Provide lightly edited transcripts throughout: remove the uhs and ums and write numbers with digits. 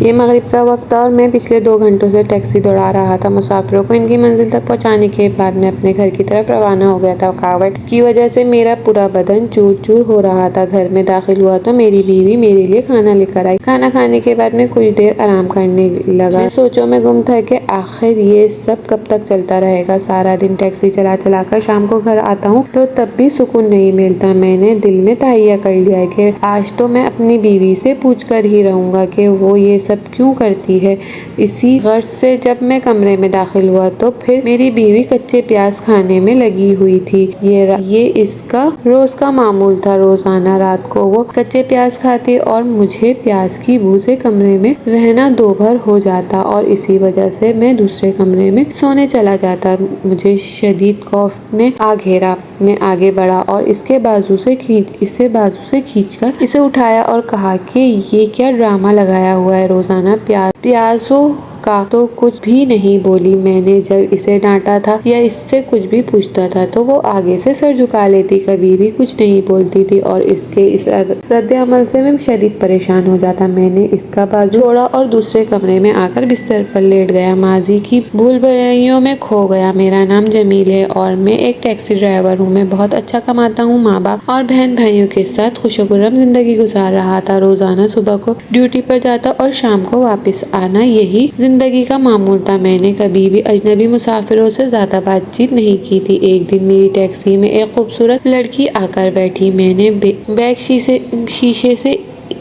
ये मगरिब का वक्त था और मैं पिछले 2 घंटों से टैक्सी दौड़ा रहा था। मुसाफिरों को इनकी मंजिल तक पहुंचाने के बाद मैं अपने घर की तरफ रवाना हो गया था। थकावट की वजह से मेरा पूरा बदन चूर-चूर हो रहा था। घर में दाखिल हुआ तो मेरी बीवी मेरे लिए खाना लेकर आई। खाना खाने के बाद मैं कुछ देर आराम करने लगा। मैं सोचों में गुम था कि आखिर ये सब कब तक चलता रहेगा। सारा दिन टैक्सी चला चला कर शाम को घर आता हूँ तो तब भी सुकून नहीं मिलता। मैंने दिल में तहैया कर लिया कि आज तो मैं अपनी बीवी से पूछ कर ही रहूंगा कि वो ये सब क्यों करती है। इसी गर्ज से जब मैं कमरे में दाखिल हुआ तो फिर मेरी बीवी कच्चे प्याज खाने में लगी हुई थी। ये इसका रोज का मामूल था। रोजाना रात को वो कच्चे प्याज खाती और मुझे प्याज की बू से कमरे में रहना दोभर हो जाता और इसी वजह से मैं दूसरे कमरे में सोने चला जाता। मुझे शदीद खौफ ने आ घेरा। मैं आगे बढ़ा और इसे बाजू से खींचकर इसे उठाया और कहा कि ये क्या ड्रामा लगाया हुआ है। रोजाना प्याजों का तो कुछ भी नहीं बोली। मैंने जब इसे डांटा था या इससे कुछ भी पूछता था तो वो आगे से सर झुका लेती, कभी भी कुछ नहीं बोलती थी और इसके इस रद्द अमल से मैं शदीद परेशान हो जाता। मैंने इसका बाजू छोड़ा और दूसरे कमरे में आकर बिस्तर पर लेट गया। माजी की भूल भुलैयों में खो गया। मेरा नाम जमील है और मैं एक टैक्सी ड्राइवर हूँ। मैं बहुत अच्छा कमाता हूँ। माँ बाप और बहन भाइयों के साथ खुशगुर्रम जिंदगी गुजार रहा था। रोजाना सुबह को ड्यूटी पर जाता और शाम को वापस आना, यही जिंदगी का मामूल था। मैंने कभी भी अजनबी मुसाफिरों से ज्यादा बातचीत नहीं की थी। एक दिन मेरी टैक्सी में एक खूबसूरत लड़की आकर बैठी। मैंने बैक शीशे से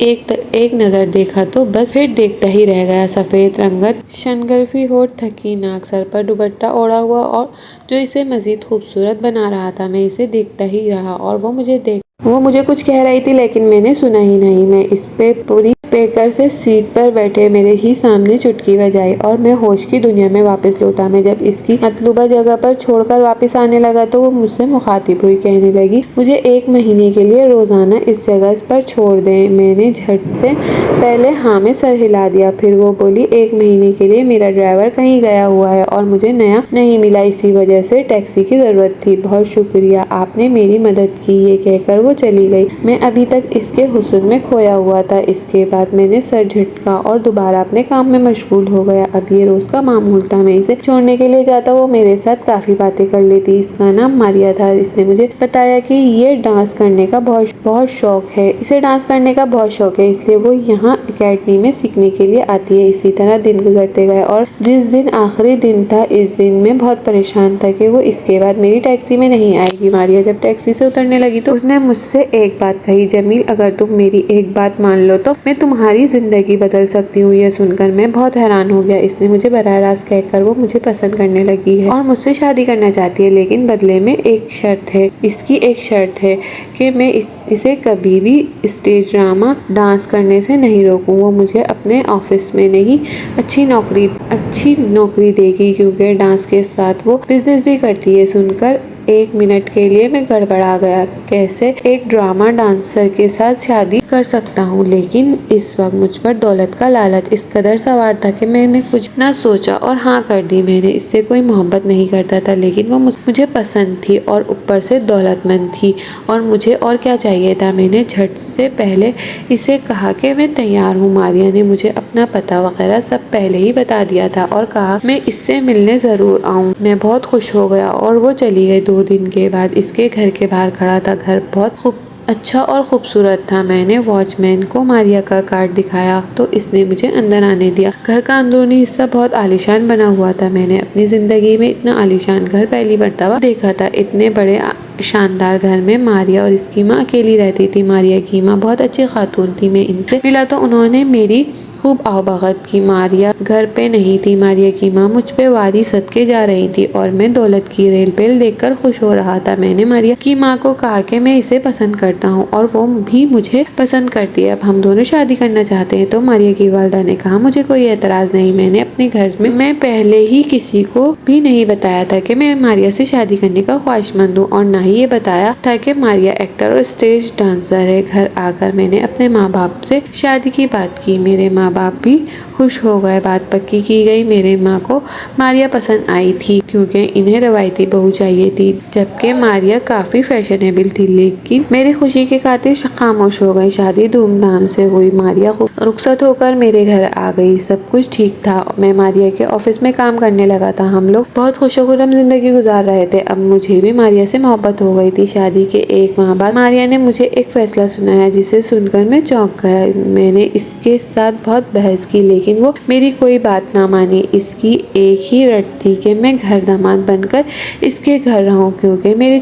एक नजर देखा तो बस फिर देखता ही रह गया। सफेद रंगत, शनगर्फी होठ, थकी नाक, सर पर दुपट्टा ओढ़ा हुआ और जो इसे मजीद खूबसूरत बना रहा था। मैं इसे देखता ही रहा और वो मुझे कुछ कह रही थी लेकिन मैंने सुना ही नहीं। मैं इस पे पूरी पेकर से सीट पर बैठे मेरे ही सामने चुटकी बजाई और मैं होश की दुनिया में वापस लौटा। मैं जब इसकी मतलूबा जगह पर छोड़कर वापस आने लगा तो वो मुझसे मुखातिब हुई। कहने लगी, मुझे 1 महीने के लिए रोजाना इस जगह पर छोड़ दें। मैंने झट से पहले हाँ में सर हिला दिया। फिर वो बोली, 1 महीने के लिए मेरा ड्राइवर कहीं गया हुआ है और मुझे नया नहीं मिला, इसी वजह से टैक्सी की जरूरत थी। बहुत शुक्रिया, आपने मेरी मदद की। ये कहकर वो चली गई। मैं अभी तक इसके हुस्न में खोया हुआ था। इसके बाद मैंने सर झटका और दोबारा अपने काम में मशगूल हो गया। अब ये रोज का मामूल था। मैं इसे छोड़ने के लिए जाता, वो मेरे साथ काफी बातें कर लेती। इसका नाम मारिया था। इसने मुझे बताया कि ये डांस करने का बहुत शौक है। इसे डांस करने का बहुत शौक है, इसलिए वो यहाँ अकेडमी में सीखने के लिए आती है। इसी तरह दिन गुजरते गए और जिस दिन आखिरी दिन था, इस दिन मैं बहुत परेशान था कि वो इसके बाद मेरी टैक्सी में नहीं आएगी। मारिया जब टैक्सी से उतरने लगी तो उसने मुझसे एक बात कही, जमील, अगर तुम मेरी एक बात मान लो तो मैं तुम्हारी जिंदगी बदल सकती हूँ। यह सुनकर मैं बहुत हैरान हो गया। इसने मुझे बराह रास्त कहकर वो मुझे पसंद करने लगी है और मुझसे शादी करना चाहती है, लेकिन बदले में एक शर्त है। इसकी एक शर्त है कि मैं इसे कभी भी स्टेज ड्रामा डांस करने से नहीं रोकूं। वो मुझे अपने ऑफिस में नहीं अच्छी नौकरी देगी, क्योंकि डांस के साथ वो बिजनेस भी करती है। सुनकर 1 मिनट के लिए मैं गड़बड़ा गया। कैसे एक ड्रामा डांसर के साथ शादी कर सकता हूँ? लेकिन इस वक्त मुझ पर दौलत का लालच इस कदर सवार था कि मैंने कुछ न सोचा और हाँ कर दी। मैंने इससे कोई मोहब्बत नहीं करता था, लेकिन वो मुझे पसंद थी और ऊपर से दौलतमंद थी और मुझे और क्या चाहिए था। मैंने झट से पहले इसे कहा कि मैं तैयार हूँ। मारिया ने मुझे अपना पता वगैरह सब पहले ही बता दिया था और कहा मैं इससे मिलने जरूर आऊँ। मैं बहुत खुश हो गया और वो चली गई। 2 दिन के बाद इसके घर के बाहर खड़ा था। घर बहुत अच्छा और खूबसूरत था। मैंने वॉचमैन को मारिया का कार्ड दिखाया तो इसने मुझे अंदर आने दिया। घर का अंदरूनी हिस्सा बहुत आलीशान बना हुआ था। मैंने अपनी जिंदगी में इतना आलीशान घर पहली मर्तबा देखा था। इतने बड़े शानदार घर में मारिया और इसकी माँ अकेली रहती थी। मारिया की माँ बहुत अच्छी खातून थी। मैं इनसे मिला तो उन्होंने मेरी खूब आवभगत की। मारिया घर पे नहीं थी। मारिया की माँ मुझ पे वारी सदके जा रही थी और मैं दौलत की रेल देखकर खुश हो रहा था। मैंने मारिया की माँ को कहा कि मैं इसे पसंद करता हूँ और वो भी मुझे पसंद करती है। अब हम दोनों शादी करना चाहते हैं। तो मारिया की वालिदा ने कहा, मुझे कोई एतराज नहीं। मैंने अपने घर में मैं पहले ही किसी को भी नहीं बताया था कि मैं मारिया से शादी करने का ख्वाहिशमंद हूँ और ना ही ये बताया था कि मारिया एक्टर और स्टेज डांसर है। घर आकर मैंने अपने माँ बाप से शादी की बात की। मेरे माँ माँ बाप भी खुश हो गए। बात पक्की की गई। मेरे माँ को मारिया पसंद आई थी क्योंकि इन्हें रवायती बहू चाहिए थी, जबकि मारिया काफ़ी फैशनेबल थी। लेकिन मेरी खुशी की खातिर खामोश हो गई। शादी धूमधाम से हुई। मारिया रुखसत होकर मेरे घर आ गई। सब कुछ ठीक था। मैं मारिया के ऑफिस में काम करने लगा था। हम लोग बहुत खुशखुरम जिंदगी गुजार रहे थे। अब मुझे भी मारिया से मोहब्बत हो गई थी। शादी के 1 माह बाद मारिया ने मुझे एक फैसला सुनाया जिसे सुनकर मैं चौंक गया। मैंने इसके साथ बहुत बहस की, लेकिन वो मेरी कोई बात ना मानी। इसकी एक ही रट थी कि मैं घर दामाद बनकर इसके घर रहूं, क्योंकि मेरे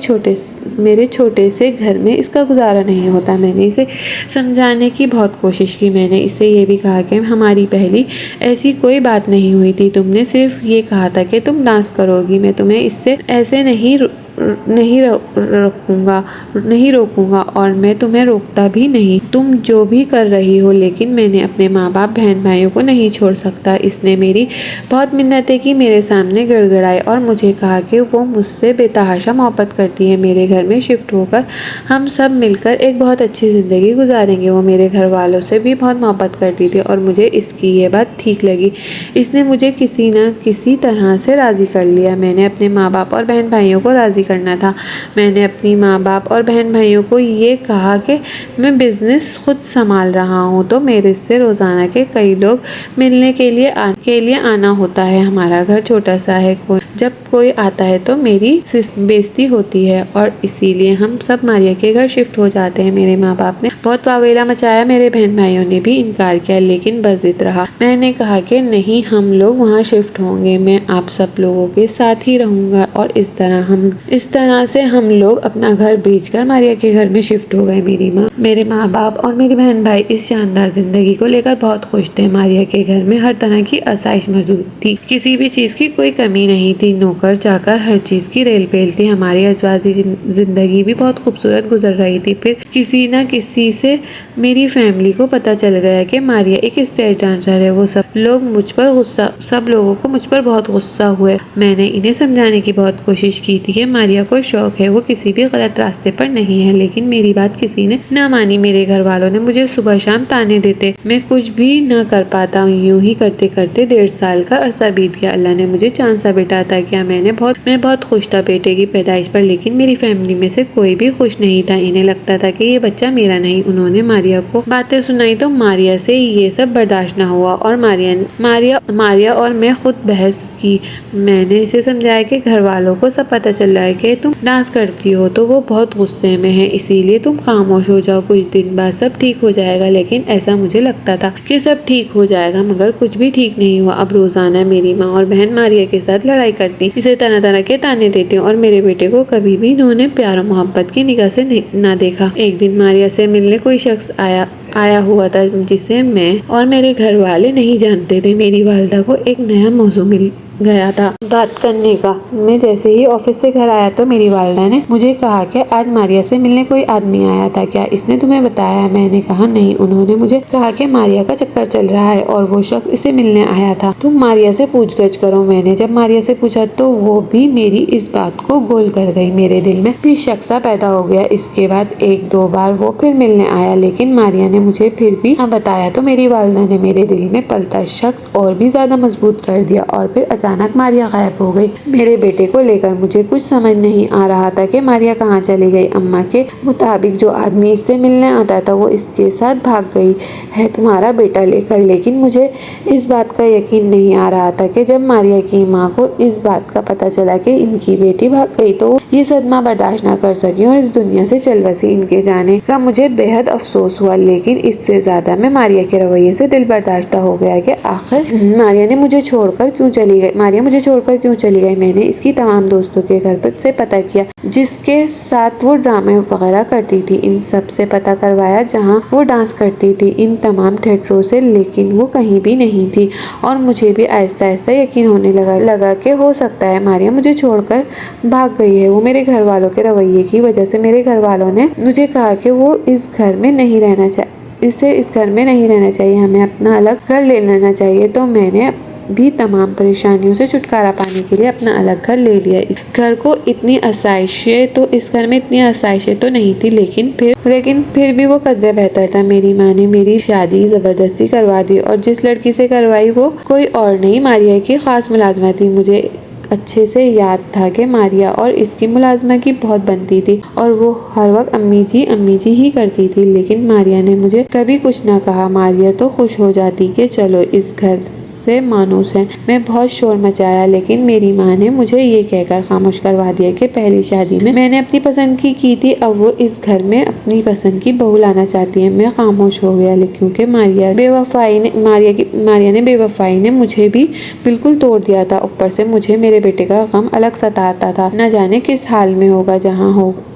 छोटे से घर में इसका गुजारा नहीं होता। मैंने इसे समझाने की बहुत कोशिश की। मैंने इससे ये भी कहा कि हमारी पहली ऐसी कोई बात नहीं हुई थी। तुमने सिर्फ ये कहा था कि तुम डांस करोगी। मैं तुम्हें इससे ऐसे नहीं रोकूंगा और मैं तुम्हें रोकता भी नहीं। तुम जो भी कर रही हो, लेकिन मैंने अपने माँ बाप बहन भाइयों को नहीं छोड़ सकता। इसने मेरी बहुत मिन्नतें की, मेरे सामने गड़गड़ाई और मुझे कहा कि वो मुझसे बेतहाशा मोहब्बत करती है। मेरे घर में शिफ्ट होकर हम सब मिलकर एक बहुत अच्छी ज़िंदगी गुजारेंगे। वो मेरे घर वालों से भी बहुत मोहब्बत करती थी और मुझे इसकी ये बात ठीक लगी। इसने मुझे किसी न किसी तरह से राज़ी कर लिया। मैंने अपने माँ बाप और बहन भाइयों को राज़ी करना था। मैंने अपनी माँ बाप और बहन भाइयों को ये कहा कि मैं बिज़नेस खुद संभाल रहा हूँ, तो मेरे से रोज़ाना के कई लोग मिलने के लिए आना होता है। हमारा घर छोटा सा है। जब कोई आता है तो मेरी बेइज्जती होती है और इसीलिए हम सब मारिया के घर शिफ्ट हो जाते हैं। मेरे माँ बाप ने बहुत वावेला मचाया। मेरे बहन भाइयों ने भी इनकार किया, लेकिन बस जिद रहा। मैंने कहा कि नहीं, हम लोग वहाँ शिफ्ट होंगे। मैं आप सब लोगों के साथ ही रहूँगा और इस तरह से हम लोग अपना घर बेचकर मारिया के घर में शिफ्ट हो गए। मेरे माँ बाप और मेरी बहन भाई इस शानदार जिंदगी को लेकर बहुत खुश थे। मारिया के घर में हर तरह की आसाइश मौजूद थी। किसी भी चीज़ की कोई कमी नहीं थी। नौकर चाकर हर चीज़ की रेल पेल थी। हमारी अजवाजी जिंदगी भी बहुत खूबसूरत गुजर रही थी। फिर किसी न किसी से मेरी फैमिली को पता चल गया कि मारिया एक स्टेज डांसर है। वो सब लोगों को मुझ पर बहुत गुस्सा हुए। मैंने इन्हें समझाने की बहुत कोशिश की थी कि मारिया को शौक है, वो किसी भी गलत रास्ते पर नहीं है, लेकिन मेरी बात किसी ने न मानी। मेरे घर वालों ने मुझे सुबह शाम ताने देते। मैं कुछ भी न कर पाता। यूं ही करते करते 1.5 साल का अरसा बीत गया। अल्लाह ने मुझे चांद सा बेटा अता किया। मैं बहुत खुश था बेटे की पैदाइश पर, लेकिन मेरी फैमिली में से कोई भी खुश नहीं था। इन्हें लगता था कि ये बच्चा मेरा नहीं। उन्होंने मारिया को बातें सुनाई तो मारिया से ये सब बर्दाश्त न हुआ और मारिया और मैं खुद बहस की। मैंने इसे समझाया कि घर वालों को सब पता चल रहा है कि तुम डांस करती हो, तो वो बहुत गुस्से में है, इसीलिए तुम खामोश हो जाओ। कुछ दिन बाद सब ठीक हो जाएगा। लेकिन ऐसा मुझे लगता था कि सब ठीक हो जाएगा, मगर कुछ भी ठीक नहीं हुआ। अब रोजाना मेरी माँ और बहन मारिया के साथ लड़ाई करती, इसे तरह तरह के ताने देती और मेरे बेटे को कभी भी इन्होंने प्यार और मोहब्बत की निगाह से ना देखा। एक दिन मारिया से मिलने कोई शख्स आया हुआ था जिसे मैं और मेरे घर वाले नहीं जानते थे। मेरी वालिदा को एक नया मौजू मिल गया था बात करने का। मैं जैसे ही ऑफिस से घर आया तो मेरी वालिदा ने मुझे कहा कि आज मारिया से मिलने कोई आदमी आया था, क्या इसने तुम्हें बताया? मैंने कहा नहीं। उन्होंने मुझे कहा कि मारिया का चक्कर चल रहा है और वो शख्स इसे मिलने आया था, तुम मारिया से पूछगछ करो। मैंने जब मारिया से पूछा तो वो भी मेरी इस बात को गोल कर गई। मेरे दिल में भी शक सा पैदा हो गया। इसके बाद 1-2 बार वो फिर मिलने आया, लेकिन मारिया ने मुझे फिर भी बताया तो मेरी वालिदा ने मेरे दिल में पलता शक और भी ज्यादा मजबूत कर दिया और फिर अचानक मारिया गायब हो गई। मेरे बेटे को लेकर मुझे कुछ समझ नहीं आ रहा था कि मारिया कहाँ चली गई। अम्मा के मुताबिक जो आदमी इससे मिलने आता था वो इसके साथ भाग गई है तुम्हारा बेटा लेकर, लेकिन मुझे इस बात का यकीन नहीं आ रहा था कि जब मारिया की माँ को इस बात का पता चला कि इनकी बेटी भाग गई तो ये सदमा बर्दाश्त ना कर सकी और इस दुनिया से चल बसी। इनके जाने का मुझे बेहद अफसोस हुआ, लेकिन इससे ज्यादा मैं मारिया के रवैये से दिल बर्दाश्त हो गया कि आखिर मारिया मुझे छोड़कर क्यों चली गई। मैंने इसकी तमाम दोस्तों के घर पर से पता किया जिसके साथ वो ड्रामे वगैरह करती थी। इन सब से पता करवाया जहाँ वो डांस करती थी, इन तमाम थिएटरों से, लेकिन वो कहीं भी नहीं थी और मुझे भी आहिस्ता आहिस्ता यकीन होने लगा कि हो सकता है मारिया मुझे छोड़कर भाग गई है। वो मेरे घर वालों के रवैये की वजह से मेरे घर वालों ने मुझे कहा कि वो इस घर में नहीं रहना चाहिए, हमें अपना अलग घर ले लेना चाहिए। तो मैंने भी तमाम परेशानियों से छुटकारा पाने के लिए अपना अलग घर ले लिया। इस घर को इतनी आसाइशें तो इस घर में इतनी आसाइशें तो नहीं थी, लेकिन फिर भी वो कदरे बेहतर था। मेरी माँ ने मेरी शादी ज़बरदस्ती करवा दी, और जिस लड़की से करवाई वो कोई और नहीं, मारिया की ख़ास मुलाजमा थी। मुझे अच्छे से याद था कि मारिया और इसकी मुलाजमा की बहुत बनती थी, और वो हर वक्त अम्मी जी ही करती थी। लेकिन मारिया ने मुझे कभी कुछ ना कहा। मारिया तो खुश हो जाती कि चलो इस घर से मानूस है। मैं बहुत शोर मचाया, लेकिन मेरी माँ ने मुझे ये कहकर खामोश करवा दिया कि पहली शादी में मैंने अपनी पसंद की थी, अब वो इस घर में अपनी पसंद की बहू लाना चाहती है। मैं खामोश हो गया, क्योंकि मारिया ने बेवफाई ने मुझे भी बिल्कुल तोड़ दिया था। ऊपर से मुझे मेरे बेटे का गम अलग सताता था। न जाने किस हाल में होगा,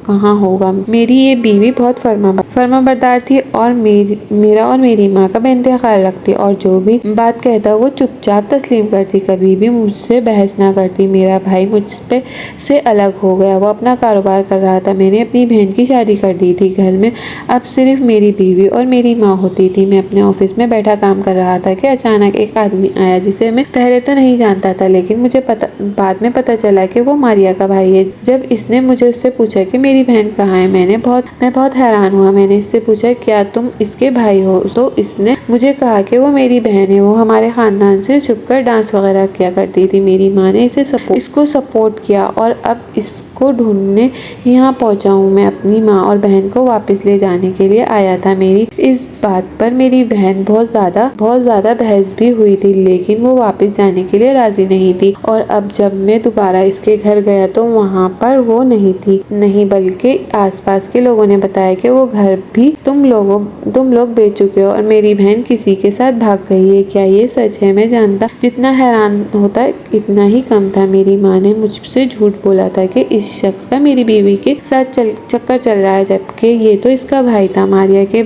कहाँ होगा। मेरी ये बीवी बहुत फर्माबरदार थी, और मेरा और मेरी माँ का बेइंतहा ख्याल रखती, और जो भी बात कहता वो चुपचाप तस्लीम करती। कभी भी मुझसे बहस ना करती। मेरा भाई मुझसे से अलग हो गया, वो अपना कारोबार कर रहा था। मैंने अपनी बहन की शादी कर दी थी। घर में अब सिर्फ मेरी बीवी और मेरी माँ होती थी। मैं अपने ऑफिस में बैठा काम कर रहा था कि अचानक एक आदमी आया, जिसे मैं पहले तो नहीं जानता था, लेकिन मुझे बाद में पता चला कि वो मारिया का भाई है। जब इसने मुझे उससे पूछा कि मेरी बहन कहाँ है, मैं बहुत हैरान हुआ। मैंने इससे पूछा, क्या तुम इसके भाई हो? तो इसने मुझे कहा कि वो मेरी बहन है, वो हमारे खानदान से छुपकर डांस वगैरह किया करती थी। मेरी माँ ने इसको सपोर्ट किया, और अब इसको ढूंढने यहाँ पहुँचा हूँ। मैं अपनी माँ और बहन को वापस ले जाने के लिए आया था। मेरी इस बात पर मेरी बहन बहुत ज्यादा बहस भी हुई थी, लेकिन वो वापस जाने के लिए राजी नहीं थी। और अब जब मैं दोबारा इसके घर गया तो वहाँ पर वो नहीं थी, नहीं बल्कि आसपास के लोगों ने बताया कि वो घर भी तुम लोग बेच चुके हो, और मेरी बहन किसी के साथ भाग गई है। क्या ये सच है? मैं जानता जितना हैरान होता इतना ही कम था। मेरी माँ ने मुझसे झूठ बोला था कि इस शख्स का मेरी बीवी के साथ चक्कर चल रहा है, जबकि ये तो इसका भाई था। मारिया के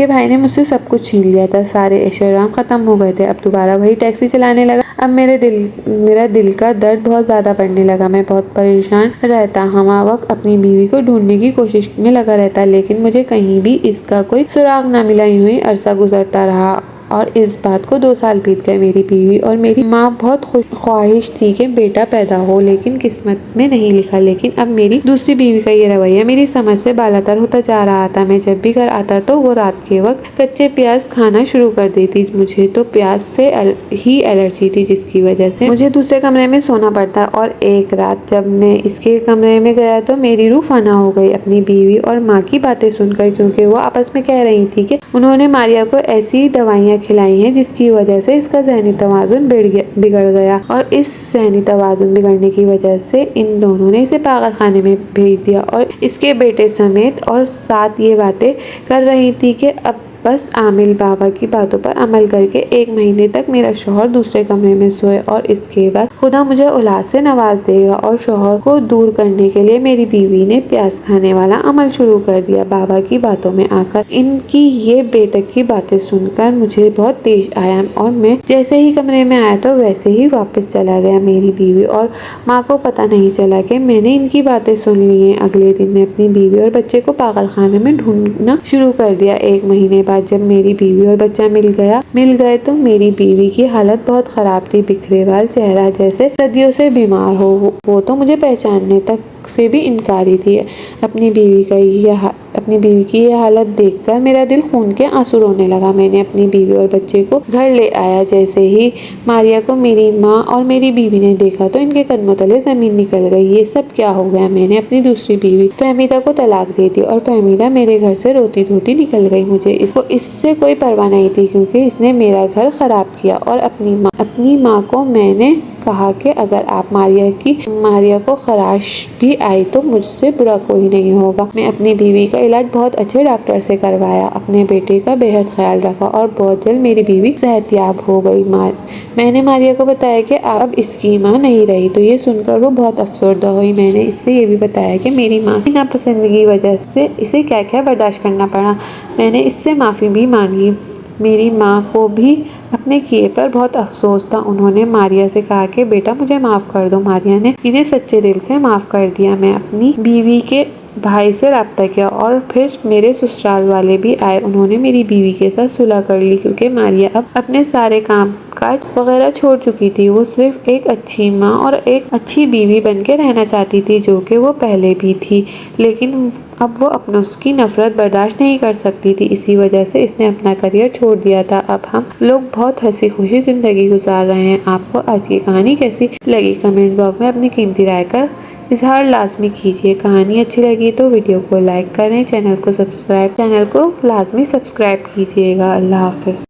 भाई ने मुझसे सब कुछ छीन लिया था। सारे ऐशोआराम खत्म हो गए थे। अब दोबारा वही टैक्सी चलाने लगा। अब मेरा दिल का दर्द बहुत ज्यादा बढ़ने लगा। मैं बहुत परेशान रहता, हम वक्त अपनी बीवी को ढूंढने की कोशिश में लगा रहता, लेकिन मुझे कहीं भी इसका कोई सुराग ना मिला। यूं ही अरसा गुजरता रहा, और इस बात को 2 साल बीत गए। मेरी बीवी और मेरी माँ बहुत ख्वाहिश थी कि बेटा पैदा हो, लेकिन किस्मत में नहीं लिखा। लेकिन अब मेरी दूसरी बीवी का ये रवैया मेरी समझ से बालातर होता जा रहा था। मैं जब भी घर आता तो वो रात के वक्त कच्चे प्याज खाना शुरू कर देती। मुझे तो प्याज से ही एलर्जी थी, जिसकी वजह से मुझे दूसरे कमरे में सोना पड़ता। और एक रात जब मैं इसके कमरे में गया तो मेरी रूह फना हो गई अपनी बीवी और माँ की बातें सुनकर, क्योंकि वो आपस में कह रही थी कि उन्होंने मारिया को ऐसी दवाइयाँ खिलाई हैं जिसकी वजह से इसका ज़हनी तवाज़ुन बिगड़ गया, और इस ज़हनी तवाज़ुन बिगड़ने की वजह से इन दोनों ने इसे पागल खाने में भेज दिया, और इसके बेटे समेत। और साथ ये बातें कर रही थी कि अब बस आमिल बाबा की बातों पर अमल करके 1 महीने तक मेरा शौहर दूसरे कमरे में सोए, और इसके बाद खुदा मुझे औलाद से नवाज देगा। और शौहर को दूर करने के लिए मेरी बीवी ने प्याज खाने वाला अमल शुरू कर दिया। बाबा की बातों में आकर इनकी ये बेतकी बातें सुनकर मुझे बहुत तेज आया, और मैं जैसे ही कमरे में आया तो वैसे ही वापस चला गया। मेरी बीवी और माँ को पता नहीं चला कि मैंने इनकी बातें सुन ली हैं। अगले दिन मैं अपनी बीवी और बच्चे को पागल खाने में ढूंढना शुरू कर दिया। 1 महीने जब मेरी बीवी और बच्चा मिल गए तो मेरी बीवी की हालत बहुत खराब थी। बिखरे बाल, चेहरा जैसे सदियों से बीमार हो। वो तो मुझे पहचानने तक से भी इनकारी थी। अपनी बीवी की यह हालत देखकर मेरा दिल खून के आंसू रोने लगा। मैंने अपनी बीवी और बच्चे को घर ले आया। जैसे ही मारिया को मेरी माँ और मेरी बीवी ने देखा तो इनके कदमों तले जमीन निकल गई। ये सब क्या हो गया? मैंने अपनी दूसरी बीवी फहमीदा को तलाक दे दी, और फहमीदा मेरे घर से रोती धोती निकल गई। मुझे इससे कोई परवाह नहीं थी, क्योंकि इसने मेरा घर खराब किया। और अपनी माँ को मैंने कहा कि अगर आप मारिया को खराश भी आई तो मुझसे बुरा कोई नहीं होगा। मैं अपनी बीवी का इलाज बहुत अच्छे डॉक्टर से करवाया, अपने बेटे का बेहद ख्याल रखा, और बहुत जल्द मेरी बीवी सेहतयाब हो गई। मैंने मारिया को बताया कि अब इसकी माँ नहीं रही, तो ये सुनकर वो बहुत अफसरदा हुई। मैंने इससे ये भी बताया कि मेरी माँ की नापसंदगी की वजह से इसे क्या क्या बर्दाश्त करना पड़ा। मैंने इससे माफ़ी भी मांगी। मेरी माँ को भी अपने किए पर बहुत अफसोस था। उन्होंने मारिया से कहा कि बेटा मुझे माफ़ कर दो। मारिया ने इन्हें सच्चे दिल से माफ़ कर दिया। मैं अपनी बीवी के भाई से रब्ता किया, और फिर मेरे ससुराल वाले भी आए। उन्होंने मेरी बीवी के साथ सुलह कर ली, क्योंकि मारिया अब अपने सारे काम काज वगैरह छोड़ चुकी थी। वो सिर्फ एक अच्छी माँ और एक अच्छी बीवी बन के रहना चाहती थी, जो कि वो पहले भी थी, लेकिन अब वो अपनों की नफरत बर्दाश्त नहीं कर सकती थी। इसी वजह से इसने अपना करियर छोड़ दिया था। अब हम लोग बहुत हंसी खुशी जिंदगी गुजार रहे हैं। आपको आज की कहानी कैसी लगी? कमेंट बॉक्स में अपनी कीमती राय का इजहार लाजमी कीजिए। कहानी अच्छी लगी तो वीडियो को लाइक करें, चैनल को लाजमी सब्सक्राइब कीजिएगा। अल्लाह हाफिज।